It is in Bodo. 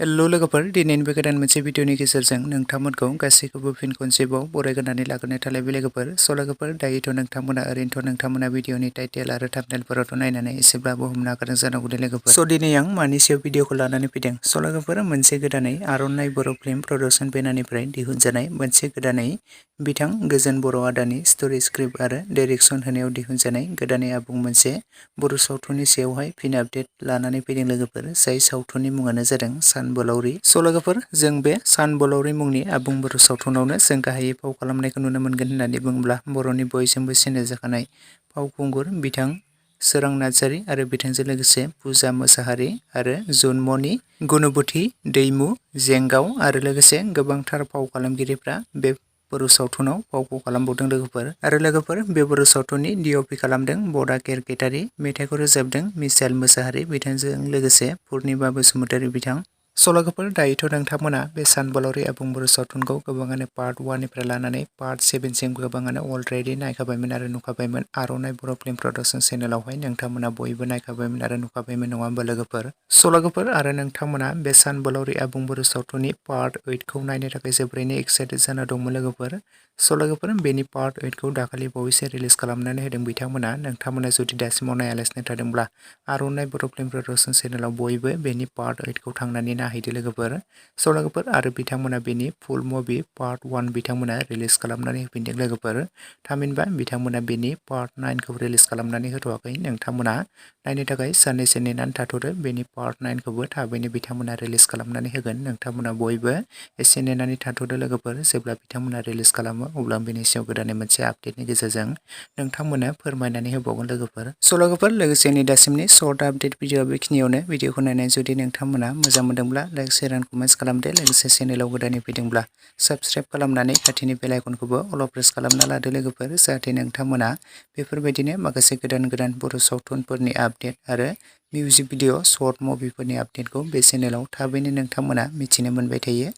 हेल्ल' लोगोफोर, दिनैनि बे गोदान मोनसे भिडिअनि गेजेरजों नोंथांमोनखौ गासैखौबो फिन खनसेबाव बरायग्रोनानै लाग्रोनाय थालायबाय लोगोफोर। लोगोफोर, दायोथ' नोंथांमोना ओरैनोथ' भिडिअनि टाइटेल आरो थाम्बनेलफोरावथ' नायनानै एसेब्लाबो हमनो हाखादों जानांगौ दे लोगोफोर। दिनै आं मानि सायाव भिडिअखौ लानानै फैदों। लोगोफोर, मोनसे गोदानै आर'नाइ बर' फिल्म प्रडाक्सन बेनारनिफ्राय दिहुनजानाय मोनसे गोदानै बिथां गोजोन बर' आदानि स्ट'रि स्क्रिप्ट आरो डाइरेक्सन होनायाव दिहुनजानाय गोदानै आबुं मोनसे बर' सावथुननि सायावहाय फिन आपडेट लानानै फैदों लोगोफोर। जाय सावथुननि मुङानो जादों सानबोलावरि। लोगोफोर, जों बे सानबोलावरि मुंनि आबुं बर' सावथुनावनो जों गाहायै फाव खालामनायखौ नुनो मोनगोन होननानै बुङोब्ला बर'नि बयजोंबो सिनायजाखानाय फावखुंगुर बिथां सोरां नार्जारि आरो बिथांजों लोगोसे पुजा मोसाहारि आरो जुनमनि, गुनुबथि, दैमु, जेंगाव आरो लोगोसे गोबांथार फाव खालामगिरिफ्रा बे बर' सावथुनाव फावखौ खालामबावदों लोगोफोर। आरो लोगोफोर, बे बर' सावथुननि डिअपि खालामदों बडा केरकेटारि, मेथाइखौ रोजाबदों मिसाइल मोसाहारि, बिथांजों लोगोसे पुर्निमा बसुमतारि बिथां। लोगोफोर, दायोथ' नोंथांमोना बे सानबोलावरि आबुं बर' सावथुनखौ गोबाङानो पार्ट 1 निफ्राय लानानै पार्ट 7 सिम गोबाङानो अलरेडि नायखाबायमोन आरो नुखाबायमोन। आर'नाइ बर' फिल्म प्रडाक्सन चेनेलावहाय नोंथांमोना बयबो नायखाबायमोन आरो नुखाबायमोन नङा होमबा लोगोफोर। लोगोफोर, आरो नोंथांमोना बे सानबोलावरि आबुं बर' सावथुननि पार्ट 8 खौ नायनो थाखाय जोबोरैनो एक्साइटेड जाना दंमोन लोगोफोर। लोगोफोर, बेनि पार्ट 8 खौ दाखालि बावैसो रिलिज खालामनानै होदों बिथांमोना। नोंथांमोना जुदि दासिमाव नायालासिनो थादोंब्ला आर'नाइ बर' फिल्म प्रडाक्सन चेनेलाव बयबो बेनि पार्ट 8 खौ थांनानै नायहैदो लोगोफोर। लोगोफोर, आरो बिथांमोना बेनि फुल मुभि पार्ट 1 बिथांमोना रिलिज खालामनानै होफिनदों लोगोफोर। थामहिनबा बिथांमोना बेनि पार्ट 9 खौ रिलिज खालामनानै होथ'वाखै। नोंथांमोना नायनो थाखाय साननैसो नेनानै थाथ'दो। बेनि पार्ट 9 खौबो थाबैनो बिथांमोना रिलिज खालामनानै होगोन। नोंथांमोना बयबो एसे नेनानै थाथ'दो लोगोफोर। जेब्ला बिथांमोना रिलिज खालामो अब्ला बेनि सायाव गोदानै मोनसे आपडेटनि गेजेरजों नोंथांमोननो फोरमायनानै होबावगोन लोगोफोर। लोगोफोर, लोगोसेनि दासिमनि सर्ट आपडेट भिडिअ बेखिनियावनो। भिडिअखौ नायनानै जुदि नोंथांमोना मोजां मोनदोंब्ला लाइक, शेयार एन्ड कमेन्ट्स खालामदो। लोगोसे चेनेलाव गोदानै फैदोंब्ला साबस्क्राइब खालामनानै खाथिनि बेल आइकनखौबो अल प्रेस खालामना लादो लोगोफोर। जाहाथे नोंथांमोना बेफोरबायदिनो माखासे गोदान गोदान बर' सावथुनफोरनि आपडेट आरो मिउजिक भिडिअ, सर्ट मुभिफोरनि आपडेटखौ बे चेनेलाव थाबैनो नोंथांमोना मिथिनो मोनबाय थायो।